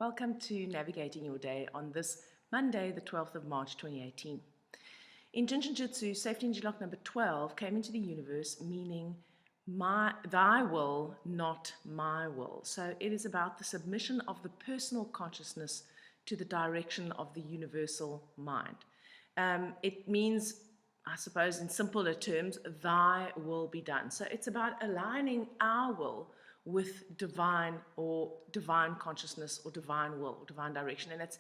Welcome to Navigating Your Day on this Monday, the 12th of March 2018. In Jinshin-jutsu, safety energy lock number 12 came into the universe meaning thy will, not my will. So it is about the submission of the personal consciousness to the direction of the universal mind. It means, I suppose, in simpler terms, thy will be done. So it's about aligning our will with divine consciousness or divine will or divine direction. And it's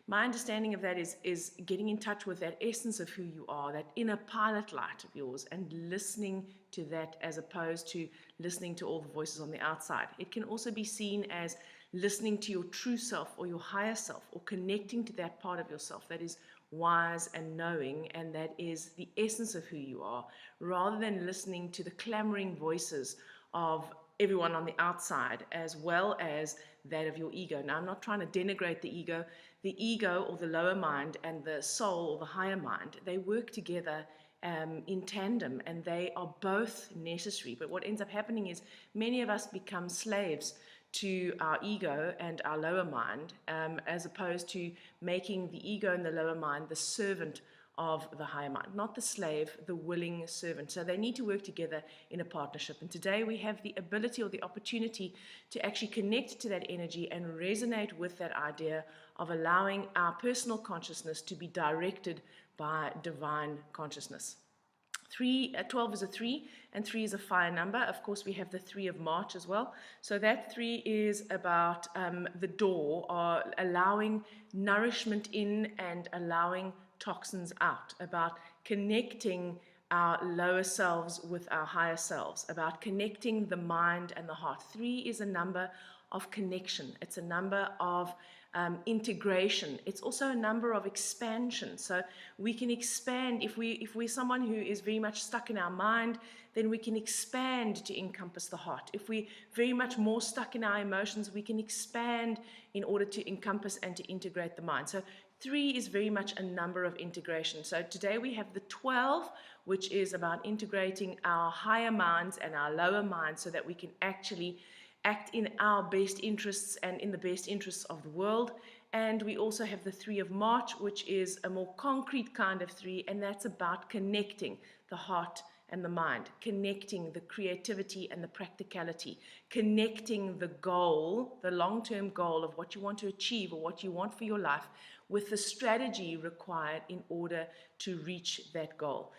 my understanding of that is getting in touch with that essence of who you are, that inner pilot light of yours, and listening to that as opposed to listening to all the voices on the outside. It can also be seen as listening to your true self or your higher self, or connecting to that part of yourself that is wise and knowing, and that is the essence of who you are, rather than listening to the clamoring voices of everyone on the outside, as well as that of your ego. Now, I'm not trying to denigrate the ego. The ego, or the lower mind, and the soul, or the higher mind, they work together in tandem, and they are both necessary. But what ends up happening is many of us become slaves to our ego and our lower mind, as opposed to making the ego and the lower mind the servant of the higher mind, not the slave, the willing servant. So they need to work together in a partnership. And today we have the ability or the opportunity to actually connect to that energy and resonate with that idea of allowing our personal consciousness to be directed by divine consciousness. 12 is a 3, and 3 is a fire number. Of course, we have the 3 of March as well. So that 3 is about the door, or allowing nourishment in and allowing toxins out, about connecting our lower selves with our higher selves, about connecting the mind and the heart. 3 is a number of connection. It's a number of integration. It's also a number of expansion. So we can expand. If we're someone who is very much stuck in our mind, then we can expand to encompass the heart. If we're very much more stuck in our emotions, we can expand in order to encompass and to integrate the mind. So 3 is very much a number of integration. So today we have the 12, which is about integrating our higher minds and our lower minds so that we can actually act in our best interests and in the best interests of the world. And we also have the 3 of March, which is a more concrete kind of 3, and that's about connecting the heart and the mind, connecting the creativity and the practicality, connecting the goal, the long-term goal of what you want to achieve or what you want for your life, with the strategy required in order to reach that goal.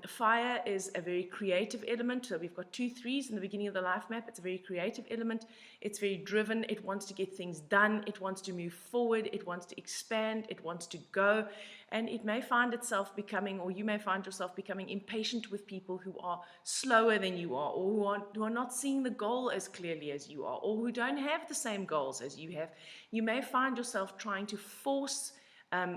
Fire is a very creative element. So we've got 2 3s in the beginning of the life map. It's a very creative element. It's very driven. It wants to get things done. It wants to move forward. It wants to expand. It wants to go. And it may find itself becoming, or you may find yourself becoming, impatient with people who are slower than you are, or who are not seeing the goal as clearly as you are, or who don't have the same goals as you have. You may find yourself trying to force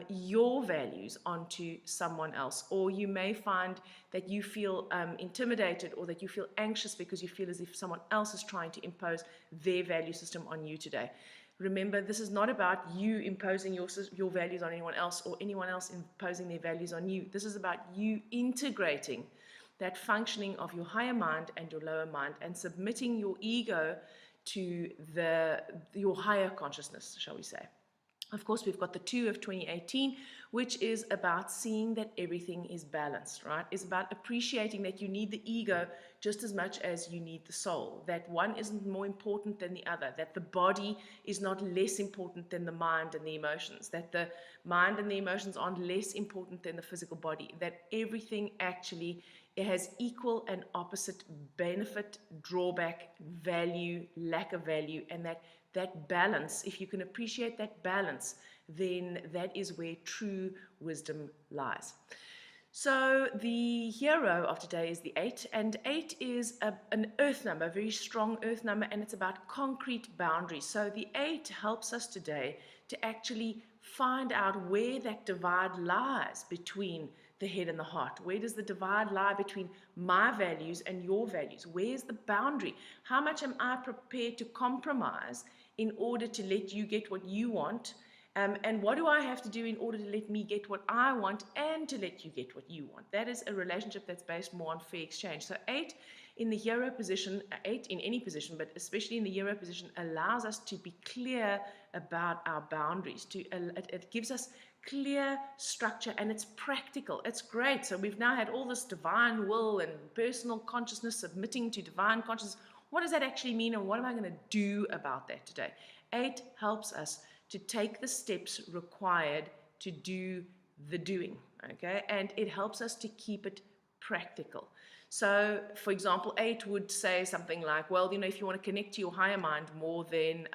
your values onto someone else, or you may find that you feel intimidated, or that you feel anxious because you feel as if someone else is trying to impose their value system on you today. Remember, this is not about you imposing your values on anyone else, or anyone else imposing their values on you. This is about you integrating that functioning of your higher mind and your lower mind, and submitting your ego to your higher consciousness, shall we say. Of course, we've got the 2 of 2018, which is about seeing that everything is balanced, right? It's about appreciating that you need the ego just as much as you need the soul, that one isn't more important than the other, that the body is not less important than the mind and the emotions, that the mind and the emotions aren't less important than the physical body, that everything actually has equal and opposite benefit, drawback, value, lack of value, and that balance, if you can appreciate that balance, then that is where true wisdom lies. So the hero of today is the 8, and 8 is an earth number, a very strong earth number, and it's about concrete boundaries. So the 8 helps us today to actually find out where that divide lies between the head and the heart. Where does the divide lie between my values and your values? Where's the boundary? How much am I prepared to compromise in order to let you get what you want? And what do I have to do in order to let me get what I want and to let you get what you want? That is a relationship that's based more on fair exchange. So 8 in the hero position, 8 in any position, but especially in the hero position, allows us to be clear about our boundaries. It gives us clear structure, and it's practical. It's great. So we've now had all this divine will and personal consciousness submitting to divine consciousness. What does that actually mean, and what am I going to do about that today? 8 helps us to take the steps required to do the doing, okay? And it helps us to keep it practical. So, for example, 8 would say something like, well, if you want to connect to your higher mind more, then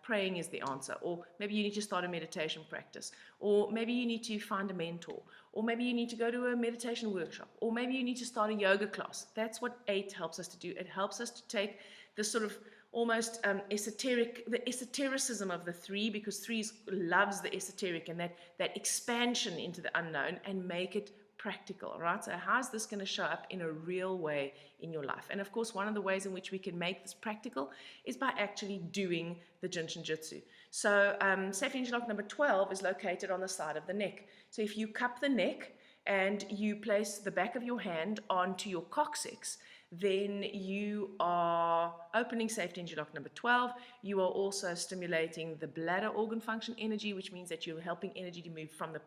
praying is the answer. Or maybe you need to start a meditation practice. Or maybe you need to find a mentor. Or maybe you need to go to a meditation workshop. Or maybe you need to start a yoga class. That's what 8 helps us to do. It helps us to take this sort of almost the esotericism of the 3, because 3 loves the esoteric and that expansion into the unknown, and make it practical, right? So how's this going to show up in a real way in your life? And of course, one of the ways in which we can make this practical is by actually doing the Jinshin Jyutsu. So safety energy lock number 12 is located on the side of the neck. So if you cup the neck and you place the back of your hand onto your coccyx, then you are opening safety energy lock number 12. You are also stimulating the bladder organ function energy, which means that you're helping energy to move from the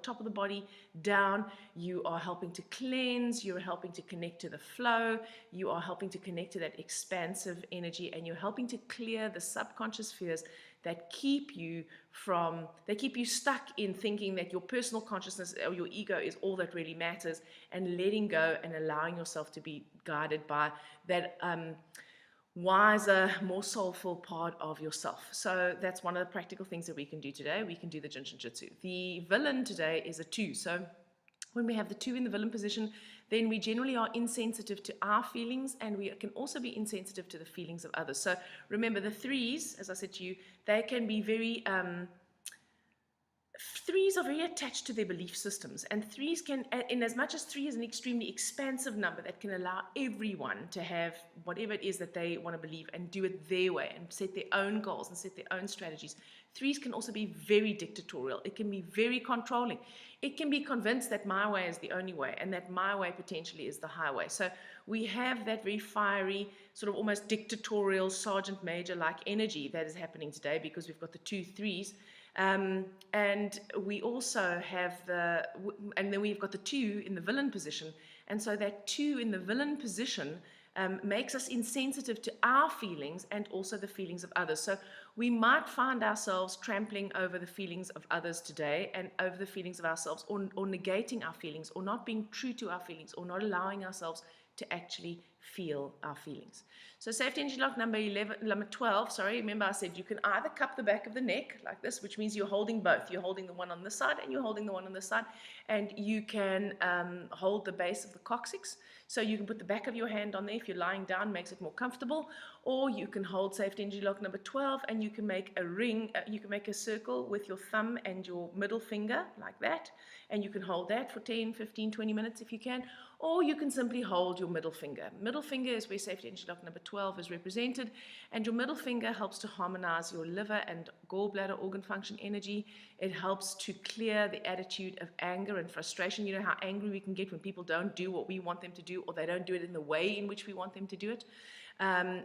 top of the body down. You are helping to cleanse, you're helping to connect to the flow, you are helping to connect to that expansive energy, and you're helping to clear the subconscious fears that keep you stuck in thinking that your personal consciousness or your ego is all that really matters, and letting go and allowing yourself to be guided by that wiser, more soulful part of yourself. So that's one of the practical things that we can do today. We can do the Jinshin Jyutsu. The villain today is a 2. So when we have the 2 in the villain position, then we generally are insensitive to our feelings, and we can also be insensitive to the feelings of others. So remember, the 3s, as I said to you, they can be very 3s are very attached to their belief systems, and 3s can, in as much as 3 is an extremely expansive number that can allow everyone to have whatever it is that they want to believe and do it their way and set their own goals and set their own strategies. 3s can also be very dictatorial. It can be very controlling. It can be convinced that my way is the only way, and that my way potentially is the highway. So we have that very fiery, sort of almost dictatorial, sergeant major-like energy that is happening today, because we've got the 2 3s. And we also have and then we've got the 2 in the villain position. And so that 2 in the villain position makes us insensitive to our feelings and also the feelings of others. So we might find ourselves trampling over the feelings of others today, and over the feelings of ourselves, or negating our feelings, or not being true to our feelings, or not allowing ourselves to actually feel our feelings. So safety energy lock number 12, sorry, remember I said you can either cup the back of the neck like this, which means you're holding both. You're holding the one on this side and you're holding the one on this side, and you can hold the base of the coccyx. So you can put the back of your hand on there if you're lying down, makes it more comfortable, or you can hold safety energy lock number 12 and you can make a ring, you can make a circle with your thumb and your middle finger like that, and you can hold that for 10, 15, 20 minutes if you can, or you can simply hold your middle finger. Middle finger is where safety energy lock number 12 is represented, and your middle finger helps to harmonize your liver and gallbladder organ function energy. It helps to clear the attitude of anger and frustration. You know how angry we can get when people don't do what we want them to do, or they don't do it in the way in which we want them to do it.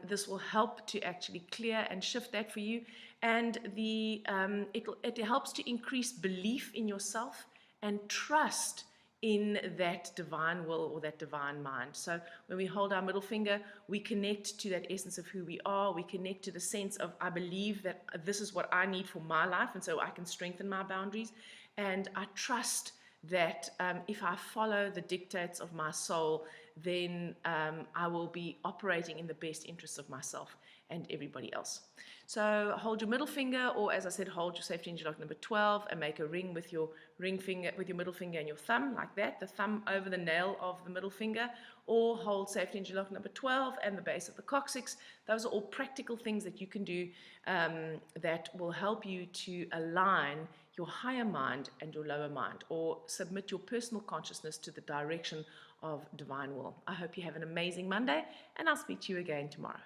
This will help to actually clear and shift that for you, and it helps to increase belief in yourself and trust in that divine will or that divine mind. So when we hold our middle finger, we connect to that essence of who we are. We connect to the sense of, I believe that this is what I need for my life, and so I can strengthen my boundaries. And I trust that if I follow the dictates of my soul, then I will be operating in the best interests of myself and everybody else. So hold your middle finger, or as I said, hold your safety energy lock number 12 and make a ring with your ring finger, with your middle finger and your thumb like that, the thumb over the nail of the middle finger, or hold safety energy lock number 12 and the base of the coccyx. Those are all practical things that you can do that will help you to align your higher mind and your lower mind, or submit your personal consciousness to the direction of divine will. I hope you have an amazing Monday, and I'll speak to you again tomorrow.